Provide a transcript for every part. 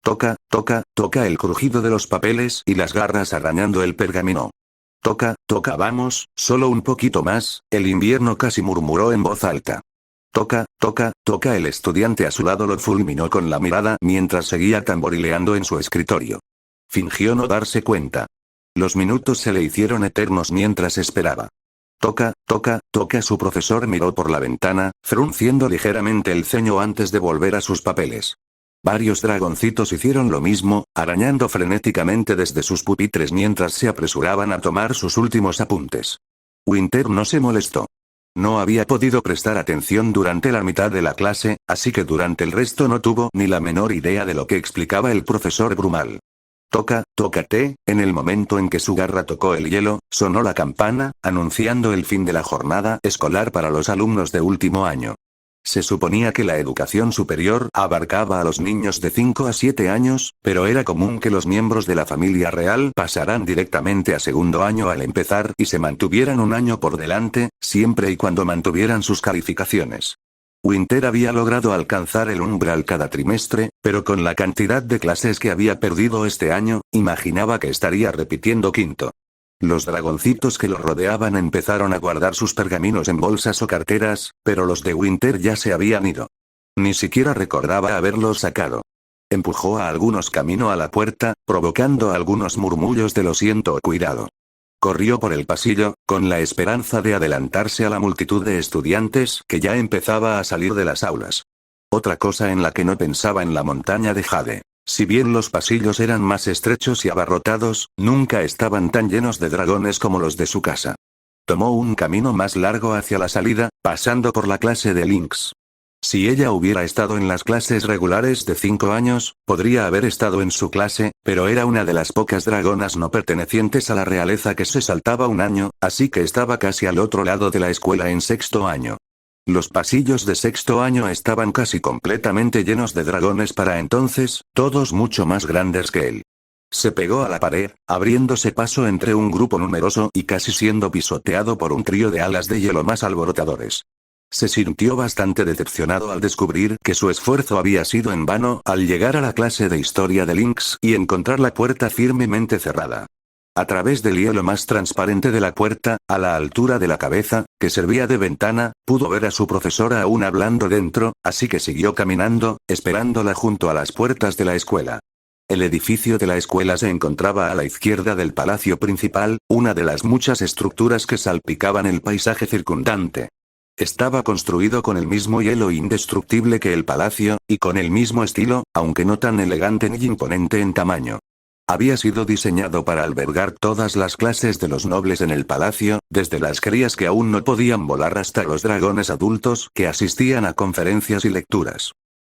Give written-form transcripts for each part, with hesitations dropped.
Toca, toca, toca el crujido de los papeles y las garras arañando el pergamino. Toca, toca, vamos, solo un poquito más, el invierno casi murmuró en voz alta. Toca, toca, toca. El estudiante a su lado lo fulminó con la mirada mientras seguía tamborileando en su escritorio. Fingió no darse cuenta. Los minutos se le hicieron eternos mientras esperaba. Toca, toca, toca. Su profesor miró por la ventana, frunciendo ligeramente el ceño antes de volver a sus papeles. Varios dragoncitos hicieron lo mismo, arañando frenéticamente desde sus pupitres mientras se apresuraban a tomar sus últimos apuntes. Winter no se molestó. No había podido prestar atención durante la mitad de la clase, así que durante el resto no tuvo ni la menor idea de lo que explicaba el profesor Brumal. Toca, tócate. En el momento en que su garra tocó el hielo, sonó la campana, anunciando el fin de la jornada escolar para los alumnos de último año. Se suponía que la educación superior abarcaba a los niños de 5 a 7 años, pero era común que los miembros de la familia real pasaran directamente a segundo año al empezar y se mantuvieran un año por delante, siempre y cuando mantuvieran sus calificaciones. Winter había logrado alcanzar el umbral cada trimestre, pero con la cantidad de clases que había perdido este año, imaginaba que estaría repitiendo quinto. Los dragoncitos que lo rodeaban empezaron a guardar sus pergaminos en bolsas o carteras, pero los de Winter ya se habían ido. Ni siquiera recordaba haberlos sacado. Empujó a algunos camino a la puerta, provocando algunos murmullos de lo siento o cuidado. Corrió por el pasillo, con la esperanza de adelantarse a la multitud de estudiantes que ya empezaba a salir de las aulas. Otra cosa en la que no pensaba en la montaña de Jade. Si bien los pasillos eran más estrechos y abarrotados, nunca estaban tan llenos de dragones como los de su casa. Tomó un camino más largo hacia la salida, pasando por la clase de Lynx. Si ella hubiera estado en las clases regulares de 5 años, podría haber estado en su clase, pero era una de las pocas dragonas no pertenecientes a la realeza que se saltaba un año, así que estaba casi al otro lado de la escuela en sexto año. Los pasillos de sexto año estaban casi completamente llenos de dragones para entonces, todos mucho más grandes que él. Se pegó a la pared, abriéndose paso entre un grupo numeroso y casi siendo pisoteado por un trío de alas de hielo más alborotadores. Se sintió bastante decepcionado al descubrir que su esfuerzo había sido en vano al llegar a la clase de historia de Lynx y encontrar la puerta firmemente cerrada. A través del hielo más transparente de la puerta, a la altura de la cabeza, que servía de ventana, pudo ver a su profesora aún hablando dentro, así que siguió caminando, esperándola junto a las puertas de la escuela. El edificio de la escuela se encontraba a la izquierda del palacio principal, una de las muchas estructuras que salpicaban el paisaje circundante. Estaba construido con el mismo hielo indestructible que el palacio, y con el mismo estilo, aunque no tan elegante ni imponente en tamaño. Había sido diseñado para albergar todas las clases de los nobles en el palacio, desde las crías que aún no podían volar hasta los dragones adultos que asistían a conferencias y lecturas.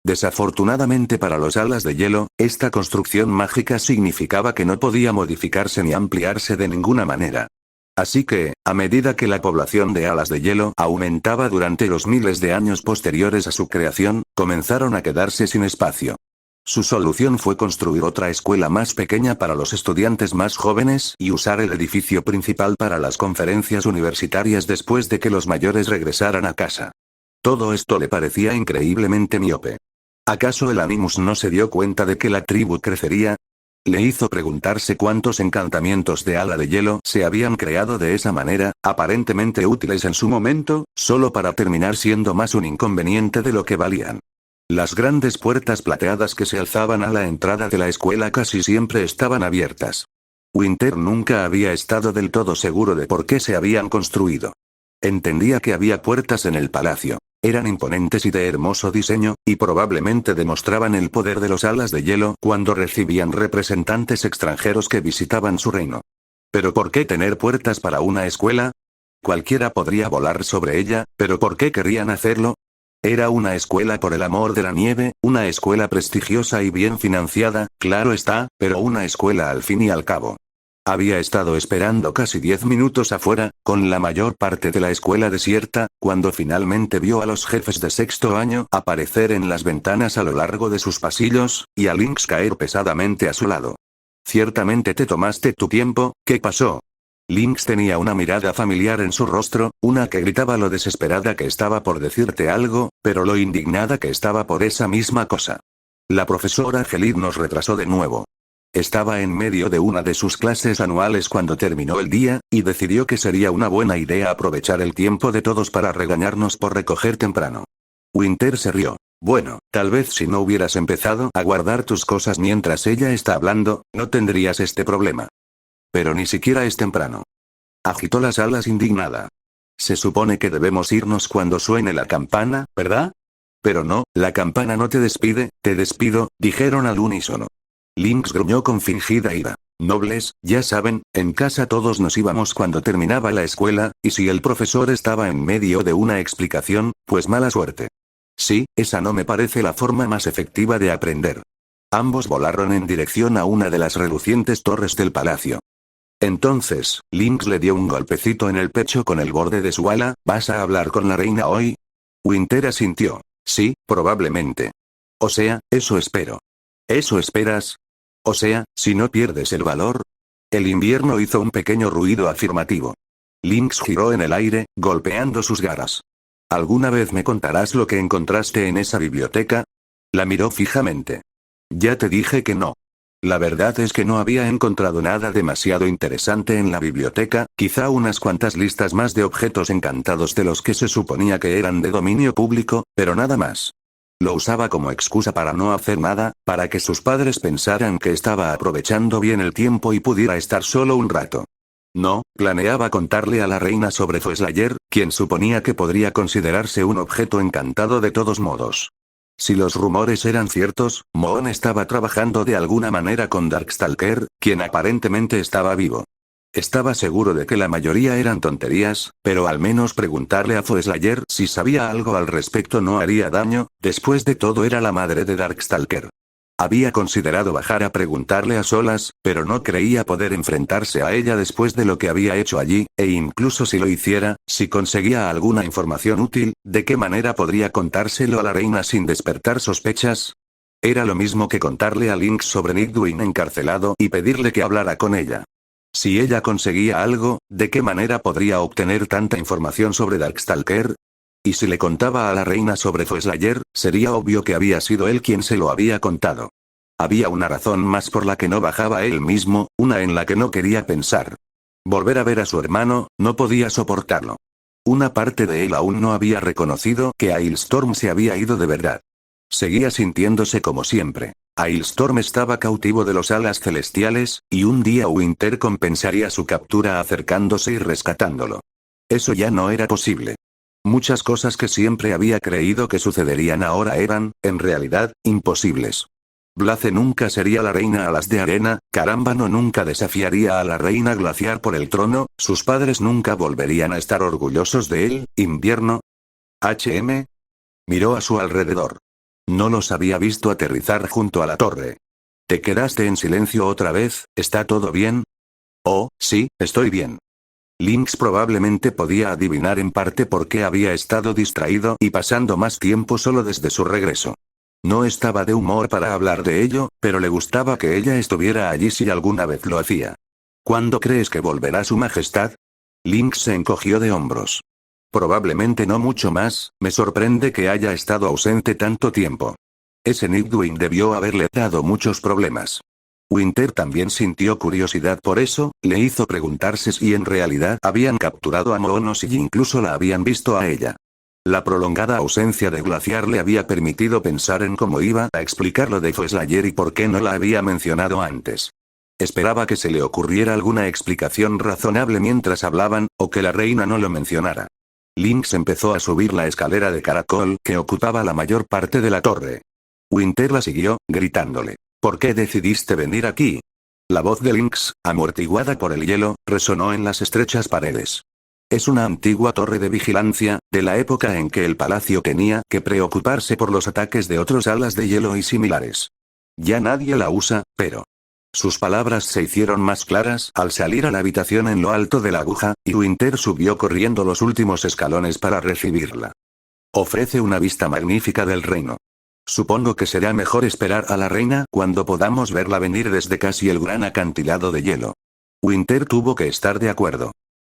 Desafortunadamente para los alas de hielo, esta construcción mágica significaba que no podía modificarse ni ampliarse de ninguna manera. Así que, a medida que la población de alas de hielo aumentaba durante los miles de años posteriores a su creación, comenzaron a quedarse sin espacio. Su solución fue construir otra escuela más pequeña para los estudiantes más jóvenes y usar el edificio principal para las conferencias universitarias después de que los mayores regresaran a casa. Todo esto le parecía increíblemente miope. ¿Acaso el Animus no se dio cuenta de que la tribu crecería? Le hizo preguntarse cuántos encantamientos de ala de hielo se habían creado de esa manera, aparentemente útiles en su momento, solo para terminar siendo más un inconveniente de lo que valían. Las grandes puertas plateadas que se alzaban a la entrada de la escuela casi siempre estaban abiertas. Winter nunca había estado del todo seguro de por qué se habían construido. Entendía que había puertas en el palacio. Eran imponentes y de hermoso diseño, y probablemente demostraban el poder de los alas de hielo cuando recibían representantes extranjeros que visitaban su reino. ¿Pero por qué tener puertas para una escuela? Cualquiera podría volar sobre ella, pero ¿por qué querían hacerlo? Era una escuela por el amor de la nieve, una escuela prestigiosa y bien financiada, claro está, pero una escuela al fin y al cabo. Había estado esperando casi 10 minutos afuera, con la mayor parte de la escuela desierta, cuando finalmente vio a los jefes de sexto año aparecer en las ventanas a lo largo de sus pasillos, y a Lynx caer pesadamente a su lado. Ciertamente te tomaste tu tiempo, ¿qué pasó? Lynx tenía una mirada familiar en su rostro, una que gritaba lo desesperada que estaba por decirte algo, pero lo indignada que estaba por esa misma cosa. La profesora Gelid nos retrasó de nuevo. Estaba en medio de una de sus clases anuales cuando terminó el día, y decidió que sería una buena idea aprovechar el tiempo de todos para regañarnos por recoger temprano. Winter se rió. Bueno, tal vez si no hubieras empezado a guardar tus cosas mientras ella está hablando, no tendrías este problema. Pero ni siquiera es temprano. Agitó las alas indignada. Se supone que debemos irnos cuando suene la campana, ¿verdad? Pero no, la campana no te despide, te despido, dijeron al unísono. Lynx gruñó con fingida ira. Nobles, ya saben, en casa todos nos íbamos cuando terminaba la escuela, y si el profesor estaba en medio de una explicación, pues mala suerte. Sí, esa no me parece la forma más efectiva de aprender. Ambos volaron en dirección a una de las relucientes torres del palacio. Entonces, Lynx le dio un golpecito en el pecho con el borde de su ala. ¿Vas a hablar con la reina hoy? Winter asintió. Sí, probablemente. O sea, eso espero. ¿Eso esperas? O sea, si no pierdes el valor. El invierno hizo un pequeño ruido afirmativo. Lynx giró en el aire, golpeando sus garras. ¿Alguna vez me contarás lo que encontraste en esa biblioteca? La miró fijamente. Ya te dije que no. La verdad es que no había encontrado nada demasiado interesante en la biblioteca, quizá unas cuantas listas más de objetos encantados de los que se suponía que eran de dominio público, pero nada más. Lo usaba como excusa para no hacer nada, para que sus padres pensaran que estaba aprovechando bien el tiempo y pudiera estar solo un rato. No, planeaba contarle a la reina sobre Fosslayer, quien suponía que podría considerarse un objeto encantado de todos modos. Si los rumores eran ciertos, Moon estaba trabajando de alguna manera con Darkstalker, quien aparentemente estaba vivo. Estaba seguro de que la mayoría eran tonterías, pero al menos preguntarle a Fosslayer si sabía algo al respecto no haría daño. Después de todo era la madre de Darkstalker. Había considerado bajar a preguntarle a solas, pero no creía poder enfrentarse a ella después de lo que había hecho allí, e incluso si lo hiciera, si conseguía alguna información útil, ¿de qué manera podría contárselo a la reina sin despertar sospechas? Era lo mismo que contarle a Lynx sobre Nidwin encarcelado y pedirle que hablara con ella. Si ella conseguía algo, ¿de qué manera podría obtener tanta información sobre Darkstalker? Y si le contaba a la reina sobre Fosslayer, sería obvio que había sido él quien se lo había contado. Había una razón más por la que no bajaba él mismo, una en la que no quería pensar. Volver a ver a su hermano, no podía soportarlo. Una parte de él aún no había reconocido que Ailstorm se había ido de verdad. Seguía sintiéndose como siempre. Ailstorm estaba cautivo de los alas celestiales, y un día Winter compensaría su captura acercándose y rescatándolo. Eso ya no era posible. Muchas cosas que siempre había creído que sucederían ahora eran, en realidad, imposibles. Blaze nunca sería la reina alas de arena, Carámbano nunca desafiaría a la reina glaciar por el trono, sus padres nunca volverían a estar orgullosos de él. Invierno. Miró a su alrededor. No los había visto aterrizar junto a la torre. ¿Te quedaste en silencio otra vez? ¿Está todo bien? Oh, sí, estoy bien. Lynx probablemente podía adivinar en parte por qué había estado distraído y pasando más tiempo solo desde su regreso. No estaba de humor para hablar de ello, pero le gustaba que ella estuviera allí si alguna vez lo hacía. ¿Cuándo crees que volverá su majestad? Lynx se encogió de hombros. Probablemente no mucho más, me sorprende que haya estado ausente tanto tiempo. Ese Nidwin debió haberle dado muchos problemas. Winter también sintió curiosidad por eso, le hizo preguntarse si en realidad habían capturado a Moon o si incluso la habían visto a ella. La prolongada ausencia de Glaciar le había permitido pensar en cómo iba a explicar lo de Fosslayer y por qué no la había mencionado antes. Esperaba que se le ocurriera alguna explicación razonable mientras hablaban, o que la reina no lo mencionara. Lynx empezó a subir la escalera de caracol que ocupaba la mayor parte de la torre. Winter la siguió, gritándole. ¿Por qué decidiste venir aquí? La voz de Lynx, amortiguada por el hielo, resonó en las estrechas paredes. Es una antigua torre de vigilancia, de la época en que el palacio tenía que preocuparse por los ataques de otros alas de hielo y similares. Ya nadie la usa, pero... Sus palabras se hicieron más claras al salir a la habitación en lo alto de la aguja, y Winter subió corriendo los últimos escalones para recibirla. Ofrece una vista magnífica del reino. Supongo que será mejor esperar a la reina cuando podamos verla venir desde casi el gran acantilado de hielo. Winter tuvo que estar de acuerdo.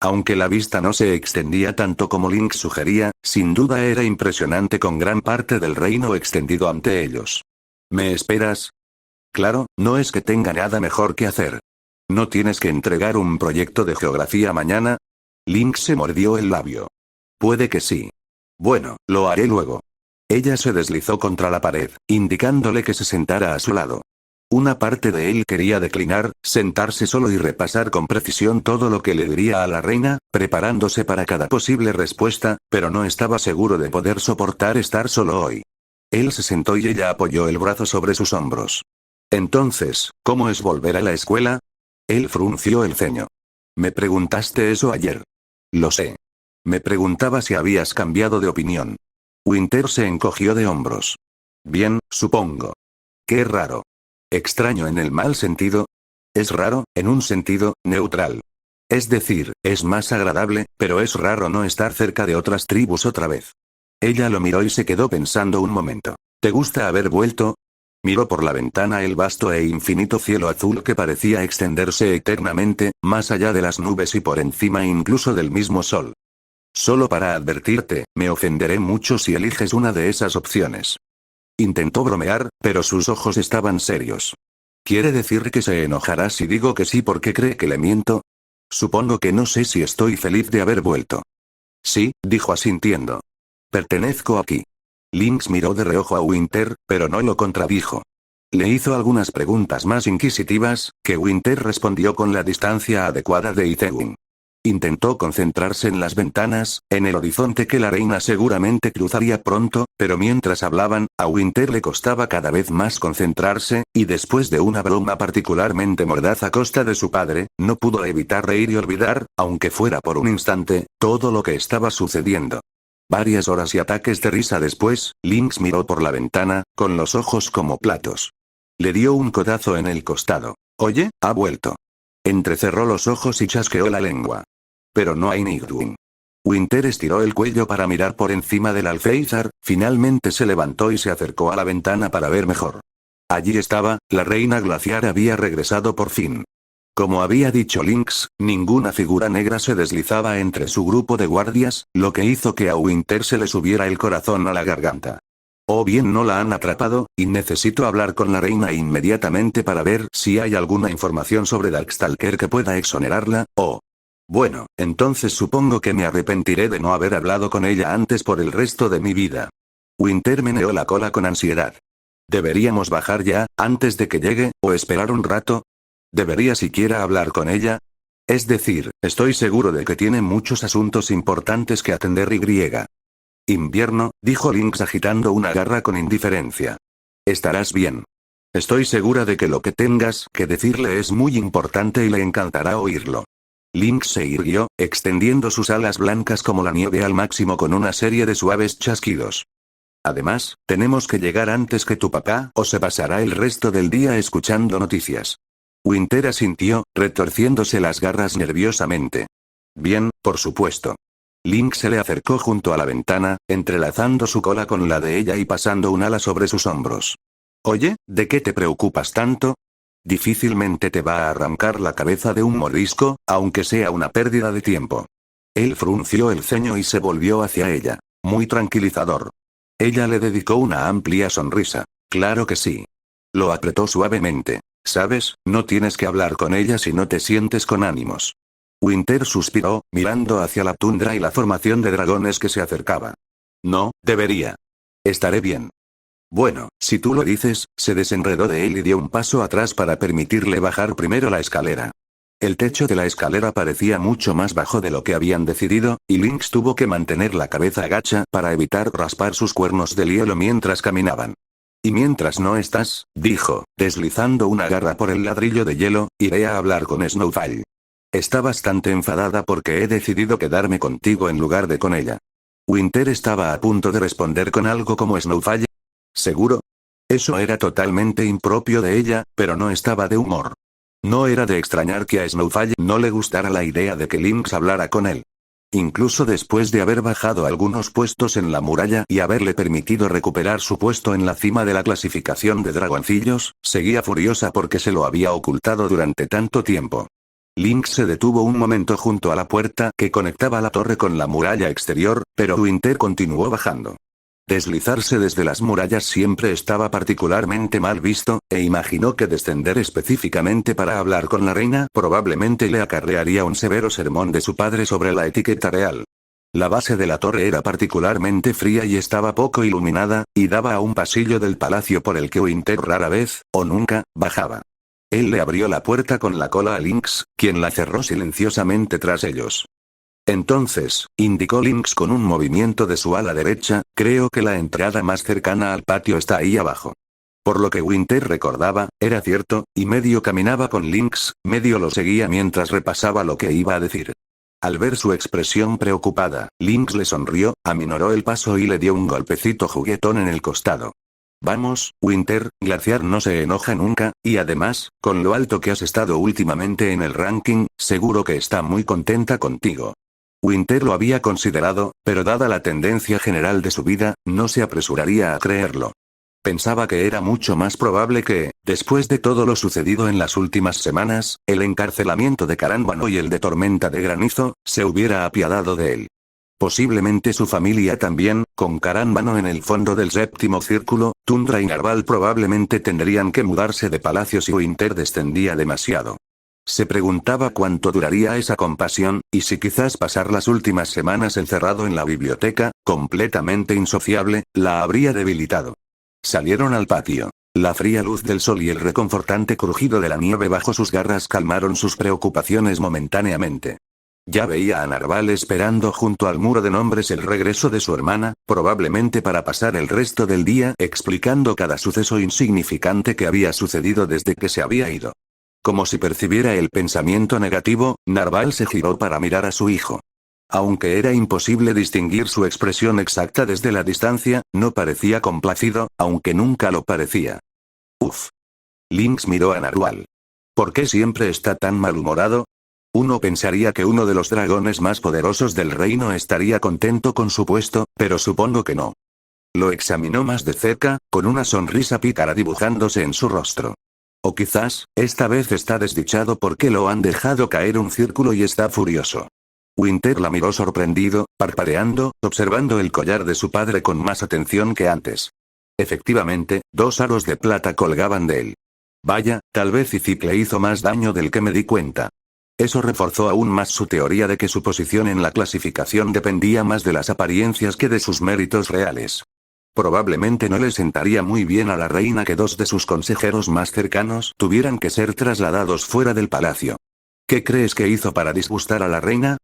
Aunque la vista no se extendía tanto como Lynx sugería, sin duda era impresionante con gran parte del reino extendido ante ellos. ¿Me esperas? Claro, no es que tenga nada mejor que hacer. ¿No tienes que entregar un proyecto de geografía mañana? Link se mordió el labio. Puede que sí. Bueno, lo haré luego. Ella se deslizó contra la pared, indicándole que se sentara a su lado. Una parte de él quería declinar, sentarse solo y repasar con precisión todo lo que le diría a la reina, preparándose para cada posible respuesta, pero no estaba seguro de poder soportar estar solo hoy. Él se sentó y ella apoyó el brazo sobre sus hombros. Entonces, ¿cómo es volver a la escuela? Él frunció el ceño. Me preguntaste eso ayer. Lo sé. Me preguntaba si habías cambiado de opinión. Winter se encogió de hombros. Bien, supongo. Qué raro. ¿Extraño en el mal sentido? Es raro, en un sentido, neutral. Es decir, es más agradable, pero es raro no estar cerca de otras tribus otra vez. Ella lo miró y se quedó pensando un momento. ¿Te gusta haber vuelto? Miró por la ventana el vasto e infinito cielo azul que parecía extenderse eternamente, más allá de las nubes y por encima incluso del mismo sol. Solo para advertirte, me ofenderé mucho si eliges una de esas opciones. Intentó bromear, pero sus ojos estaban serios. ¿Quiere decir que se enojará si digo que sí porque cree que le miento? Supongo que no sé si estoy feliz de haber vuelto. Sí, dijo asintiendo. Pertenezco aquí. Lynx miró de reojo a Winter, pero no lo contradijo. Le hizo algunas preguntas más inquisitivas, que Winter respondió con la distancia adecuada de Ithewin. Intentó concentrarse en las ventanas, en el horizonte que la reina seguramente cruzaría pronto, pero mientras hablaban, a Winter le costaba cada vez más concentrarse, y después de una broma particularmente mordaz a costa de su padre, no pudo evitar reír y olvidar, aunque fuera por un instante, todo lo que estaba sucediendo. Varias horas y ataques de risa después, Lynx miró por la ventana, con los ojos como platos. Le dio un codazo en el costado. Oye, ha vuelto. Entrecerró los ojos y chasqueó la lengua. Pero no hay Nightwing. Winter estiró el cuello para mirar por encima del alféizar, finalmente se levantó y se acercó a la ventana para ver mejor. Allí estaba, la reina glaciar había regresado por fin. Como había dicho Lynx, ninguna figura negra se deslizaba entre su grupo de guardias, lo que hizo que a Winter se le subiera el corazón a la garganta. O bien no la han atrapado, y necesito hablar con la reina inmediatamente para ver si hay alguna información sobre Darkstalker que pueda exonerarla, o... Bueno, entonces supongo que me arrepentiré de no haber hablado con ella antes por el resto de mi vida. Winter meneó la cola con ansiedad. ¿Deberíamos bajar ya, antes de que llegue, o esperar un rato? ¿Debería siquiera hablar con ella? Es decir, estoy seguro de que tiene muchos asuntos importantes que atender y. Invierno, dijo Lynx agitando una garra con indiferencia. Estarás bien. Estoy segura de que lo que tengas que decirle es muy importante y le encantará oírlo. Lynx se irguió, extendiendo sus alas blancas como la nieve al máximo con una serie de suaves chasquidos. Además, tenemos que llegar antes que tu papá, o se pasará el resto del día escuchando noticias. Winter asintió, retorciéndose las garras nerviosamente. Bien, por supuesto. Lynx se le acercó junto a la ventana, entrelazando su cola con la de ella y pasando un ala sobre sus hombros. Oye, ¿de qué te preocupas tanto? Difícilmente te va a arrancar la cabeza de un mordisco, aunque sea una pérdida de tiempo. Él frunció el ceño y se volvió hacia ella. Muy tranquilizador. Ella le dedicó una amplia sonrisa. Claro que sí. Lo apretó suavemente. ¿Sabes? No tienes que hablar con ella si no te sientes con ánimos. Winter suspiró, mirando hacia la tundra y la formación de dragones que se acercaba. No, debería. Estaré bien. Bueno, si tú lo dices, se desenredó de él y dio un paso atrás para permitirle bajar primero la escalera. El techo de la escalera parecía mucho más bajo de lo que habían decidido, y Lynx tuvo que mantener la cabeza agacha para evitar raspar sus cuernos de hielo mientras caminaban. Y mientras no estás, dijo, deslizando una garra por el ladrillo de hielo, iré a hablar con Snowfall. Está bastante enfadada porque he decidido quedarme contigo en lugar de con ella. Winter estaba a punto de responder con algo como Snowfall. ¿Seguro? Eso era totalmente impropio de ella, pero no estaba de humor. No era de extrañar que a Snowfall no le gustara la idea de que Lynx hablara con él. Incluso después de haber bajado algunos puestos en la muralla y haberle permitido recuperar su puesto en la cima de la clasificación de dragoncillos, seguía furiosa porque se lo había ocultado durante tanto tiempo. Lynx se detuvo un momento junto a la puerta que conectaba la torre con la muralla exterior, pero Winter continuó bajando. Deslizarse desde las murallas siempre estaba particularmente mal visto, e imaginó que descender específicamente para hablar con la reina probablemente le acarrearía un severo sermón de su padre sobre la etiqueta real. La base de la torre era particularmente fría y estaba poco iluminada, y daba a un pasillo del palacio por el que Winter rara vez, o nunca, bajaba. Él le abrió la puerta con la cola a Lynx, quien la cerró silenciosamente tras ellos. Entonces, indicó Lynx con un movimiento de su ala derecha, creo que la entrada más cercana al patio está ahí abajo. Por lo que Winter recordaba, era cierto, y medio caminaba con Lynx, medio lo seguía mientras repasaba lo que iba a decir. Al ver su expresión preocupada, Lynx le sonrió, aminoró el paso y le dio un golpecito juguetón en el costado. Vamos, Winter, Glaciar no se enoja nunca, y además, con lo alto que has estado últimamente en el ranking, seguro que está muy contenta contigo. Winter lo había considerado, pero dada la tendencia general de su vida, no se apresuraría a creerlo. Pensaba que era mucho más probable que, después de todo lo sucedido en las últimas semanas, el encarcelamiento de Carámbano y el de Tormenta de Granizo, se hubiera apiadado de él. Posiblemente su familia también, con Carámbano en el fondo del séptimo círculo, Tundra y Narval probablemente tendrían que mudarse de palacio si Winter descendía demasiado. Se preguntaba cuánto duraría esa compasión, y si quizás pasar las últimas semanas encerrado en la biblioteca, completamente insociable, la habría debilitado. Salieron al patio. La fría luz del sol y el reconfortante crujido de la nieve bajo sus garras calmaron sus preocupaciones momentáneamente. Ya veía a Narval esperando junto al muro de nombres el regreso de su hermana, probablemente para pasar el resto del día explicando cada suceso insignificante que había sucedido desde que se había ido. Como si percibiera el pensamiento negativo, Narval se giró para mirar a su hijo. Aunque era imposible distinguir su expresión exacta desde la distancia, no parecía complacido, aunque nunca lo parecía. Uf. Lynx miró a Narval. ¿Por qué siempre está tan malhumorado? Uno pensaría que uno de los dragones más poderosos del reino estaría contento con su puesto, pero supongo que no. Lo examinó más de cerca, con una sonrisa pícara dibujándose en su rostro. O quizás, esta vez está desdichado porque lo han dejado caer un círculo y está furioso. Winter la miró sorprendido, parpadeando, observando el collar de su padre con más atención que antes. Efectivamente, 2 aros de plata colgaban de él. Vaya, tal vez Izip le hizo más daño del que me di cuenta. Eso reforzó aún más su teoría de que su posición en la clasificación dependía más de las apariencias que de sus méritos reales. Probablemente no le sentaría muy bien a la reina que 2 de sus consejeros más cercanos tuvieran que ser trasladados fuera del palacio. ¿Qué crees que hizo para disgustar a la reina?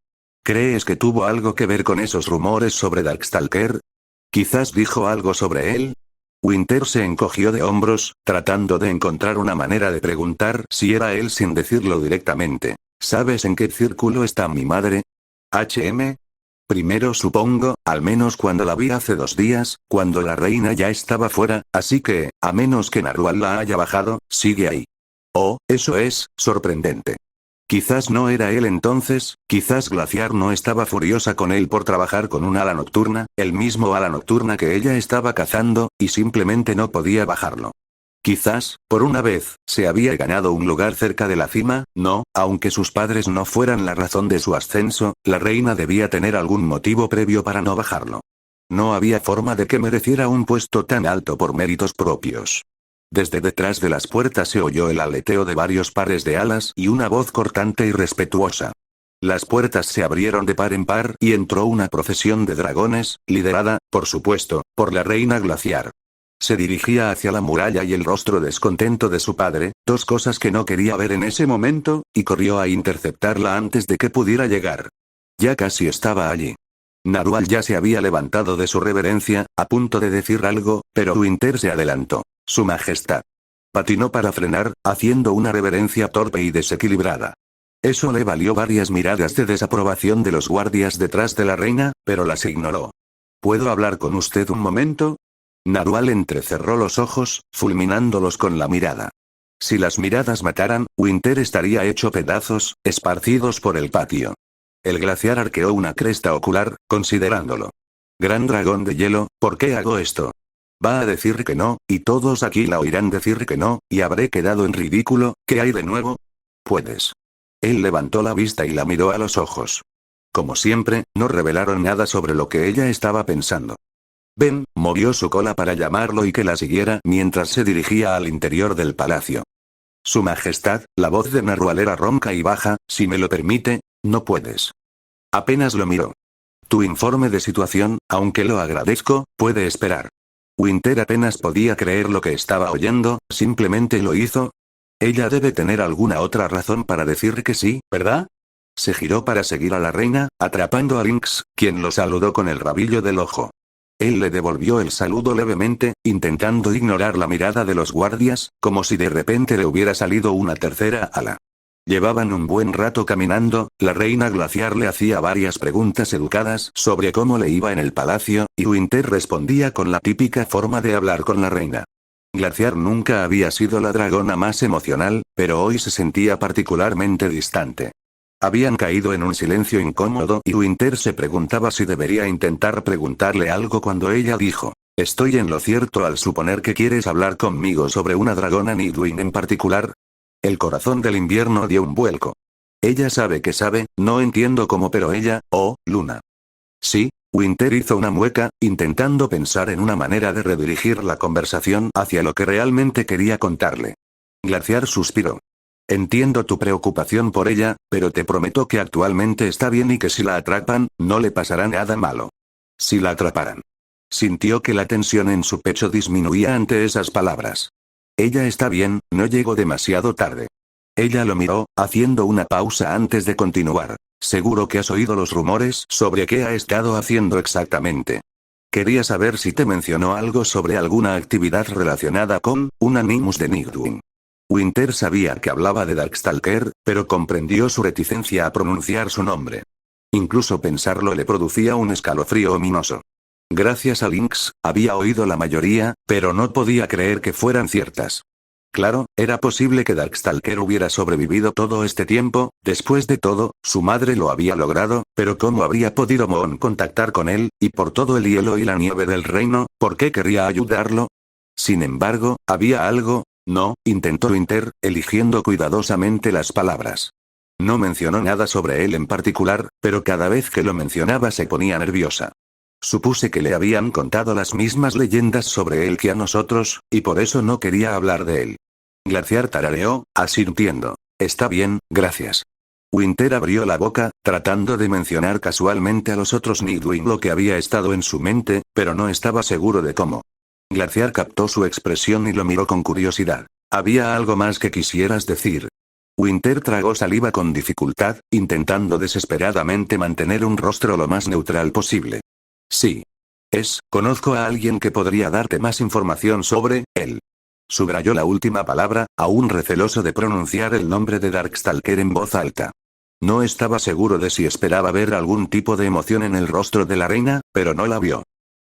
¿Crees que tuvo algo que ver con esos rumores sobre Darkstalker? ¿Quizás dijo algo sobre él? Winter se encogió de hombros, tratando de encontrar una manera de preguntar si era él sin decirlo directamente. ¿Sabes en qué círculo está mi madre? ¿HM? Primero supongo, al menos cuando la vi hace 2 días, cuando la reina ya estaba fuera, así que, a menos que Narval la haya bajado, sigue ahí. Oh, eso es, sorprendente. Quizás no era él entonces, quizás Glaciar no estaba furiosa con él por trabajar con un ala nocturna, el mismo ala nocturna que ella estaba cazando, y simplemente no podía bajarlo. Quizás, por una vez, se había ganado un lugar cerca de la cima, no, aunque sus padres no fueran la razón de su ascenso, la reina debía tener algún motivo previo para no bajarlo. No había forma de que mereciera un puesto tan alto por méritos propios. Desde detrás de las puertas se oyó el aleteo de varios pares de alas y una voz cortante y respetuosa. Las puertas se abrieron de par en par y entró una procesión de dragones, liderada, por supuesto, por la reina Glaciar. Se dirigía hacia la muralla y el rostro descontento de su padre, 2 cosas que no quería ver en ese momento, y corrió a interceptarla antes de que pudiera llegar. Ya casi estaba allí. Narval ya se había levantado de su reverencia, a punto de decir algo, pero Winter se adelantó. Su Majestad. Patinó para frenar, haciendo una reverencia torpe y desequilibrada. Eso le valió varias miradas de desaprobación de los guardias detrás de la reina, pero las ignoró. ¿Puedo hablar con usted un momento? Narval entrecerró los ojos, fulminándolos con la mirada. Si las miradas mataran, Winter estaría hecho pedazos, esparcidos por el patio. El glaciar arqueó una cresta ocular, considerándolo. Gran dragón de hielo, ¿por qué hago esto? Va a decir que no, y todos aquí la oirán decir que no, y habré quedado en ridículo, ¿qué hay de nuevo? Puedes. Él levantó la vista y la miró a los ojos. Como siempre, no revelaron nada sobre lo que ella estaba pensando. Ven, movió su cola para llamarlo y que la siguiera mientras se dirigía al interior del palacio. Su Majestad, la voz de Narwhal era ronca y baja, si me lo permite, no puedes. Apenas lo miró. Tu informe de situación, aunque lo agradezco, puede esperar. Winter apenas podía creer lo que estaba oyendo, simplemente lo hizo. Ella debe tener alguna otra razón para decir que sí, ¿verdad? Se giró para seguir a la reina, atrapando a Lynx, quien lo saludó con el rabillo del ojo. Él le devolvió el saludo levemente, intentando ignorar la mirada de los guardias, como si de repente le hubiera salido una tercera ala. Llevaban un buen rato caminando, la reina glaciar le hacía varias preguntas educadas sobre cómo le iba en el palacio, y Winter respondía con la típica forma de hablar con la reina. Glaciar nunca había sido la dragona más emocional, pero hoy se sentía particularmente distante. Habían caído en un silencio incómodo y Winter se preguntaba si debería intentar preguntarle algo cuando ella dijo: ¿Estoy en lo cierto al suponer que quieres hablar conmigo sobre una dragona Nidwin en particular? El corazón del invierno dio un vuelco. Ella sabe que sabe, no entiendo cómo, pero ella, oh, Luna. Sí, Winter hizo una mueca, intentando pensar en una manera de redirigir la conversación hacia lo que realmente quería contarle. Glaciar suspiró. Entiendo tu preocupación por ella, pero te prometo que actualmente está bien y que si la atrapan, no le pasará nada malo. Si la atraparan. Sintió que la tensión en su pecho disminuía ante esas palabras. Ella está bien, no llegó demasiado tarde. Ella lo miró, haciendo una pausa antes de continuar. Seguro que has oído los rumores sobre qué ha estado haciendo exactamente. Quería saber si te mencionó algo sobre alguna actividad relacionada con una Nimus de Nidwin. Winter sabía que hablaba de Darkstalker, pero comprendió su reticencia a pronunciar su nombre. Incluso pensarlo le producía un escalofrío ominoso. Gracias a Lynx, había oído la mayoría, pero no podía creer que fueran ciertas. Claro, era posible que Darkstalker hubiera sobrevivido todo este tiempo, después de todo, su madre lo había logrado, pero ¿cómo habría podido Moon contactar con él, y por todo el hielo y la nieve del reino, por qué querría ayudarlo? Sin embargo, había algo. No, intentó Winter, eligiendo cuidadosamente las palabras. No mencionó nada sobre él en particular, pero cada vez que lo mencionaba se ponía nerviosa. Supuse que le habían contado las mismas leyendas sobre él que a nosotros, y por eso no quería hablar de él. Glaciar tarareó, asintiendo. Está bien, gracias. Winter abrió la boca, tratando de mencionar casualmente a los otros Nidwin lo que había estado en su mente, pero no estaba seguro de cómo. Glaciar captó su expresión y lo miró con curiosidad. ¿Había algo más que quisieras decir? Winter tragó saliva con dificultad, intentando desesperadamente mantener un rostro lo más neutral posible. Sí. Conozco a alguien que podría darte más información sobre él. Subrayó la última palabra, aún receloso de pronunciar el nombre de Darkstalker en voz alta. No estaba seguro de si esperaba ver algún tipo de emoción en el rostro de la reina, pero no la vio.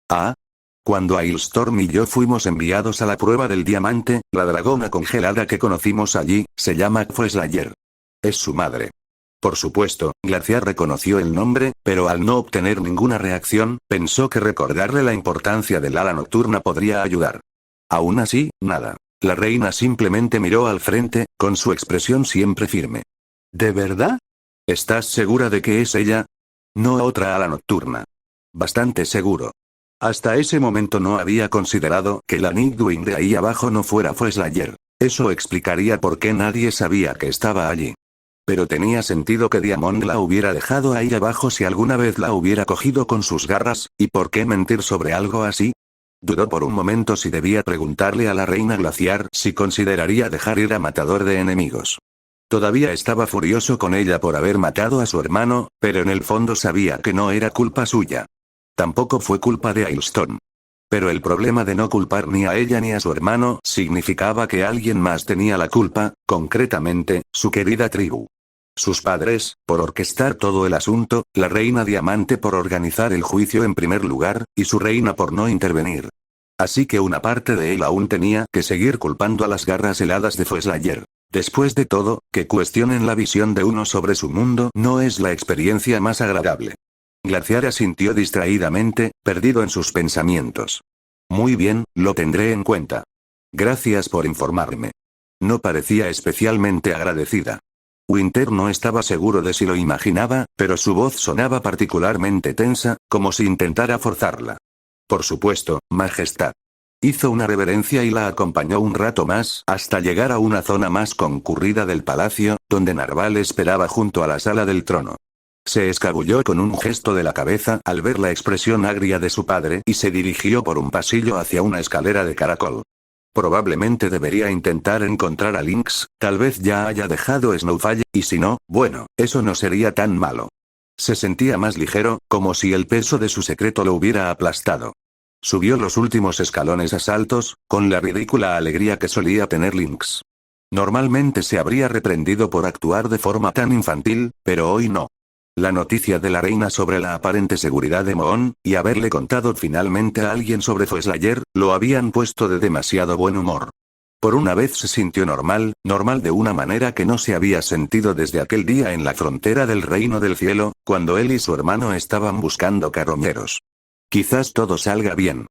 Ah. Cuando Ailstorm y yo fuimos enviados a la prueba del diamante, la dragona congelada que conocimos allí, se llama Kfueslayer. Es su madre. Por supuesto, Glaciar reconoció el nombre, pero al no obtener ninguna reacción, pensó que recordarle la importancia del ala nocturna podría ayudar. Aún así, nada. La reina simplemente miró al frente, con su expresión siempre firme. ¿De verdad? ¿Estás segura de que es ella? No otra ala nocturna. Bastante seguro. Hasta ese momento no había considerado que la Nidwin de ahí abajo no fuera Kfueslayer. Eso explicaría por qué nadie sabía que estaba allí. Pero tenía sentido que Diamond la hubiera dejado ahí abajo si alguna vez la hubiera cogido con sus garras, ¿y por qué mentir sobre algo así? Dudó por un momento si debía preguntarle a la reina glaciar si consideraría dejar ir a Matador de enemigos. Todavía estaba furioso con ella por haber matado a su hermano, pero en el fondo sabía que no era culpa suya. Tampoco fue culpa de Ailstorm. Pero el problema de no culpar ni a ella ni a su hermano significaba que alguien más tenía la culpa, concretamente, su querida tribu. Sus padres, por orquestar todo el asunto, la reina Diamante por organizar el juicio en primer lugar, y su reina por no intervenir. Así que una parte de él aún tenía que seguir culpando a las garras heladas de Kfueslayer. Después de todo, que cuestionen la visión de uno sobre su mundo no es la experiencia más agradable. Glaciar asintió distraídamente, perdido en sus pensamientos. Muy bien, lo tendré en cuenta. Gracias por informarme. No parecía especialmente agradecida. Winter no estaba seguro de si lo imaginaba, pero su voz sonaba particularmente tensa, como si intentara forzarla. Por supuesto, Majestad. Hizo una reverencia y la acompañó un rato más hasta llegar a una zona más concurrida del palacio, donde Narval esperaba junto a la sala del trono. Se escabulló con un gesto de la cabeza al ver la expresión agria de su padre y se dirigió por un pasillo hacia una escalera de caracol. Probablemente debería intentar encontrar a Lynx, tal vez ya haya dejado Snowfall, y si no, bueno, eso no sería tan malo. Se sentía más ligero, como si el peso de su secreto lo hubiera aplastado. Subió los últimos escalones a saltos, con la ridícula alegría que solía tener Lynx. Normalmente se habría reprendido por actuar de forma tan infantil, pero hoy no. La noticia de la reina sobre la aparente seguridad de Moon, y haberle contado finalmente a alguien sobre Fosslayer, lo habían puesto de demasiado buen humor. Por una vez se sintió normal de una manera que no se había sentido desde aquel día en la frontera del Reino del Cielo, cuando él y su hermano estaban buscando carroñeros. Quizás todo salga bien.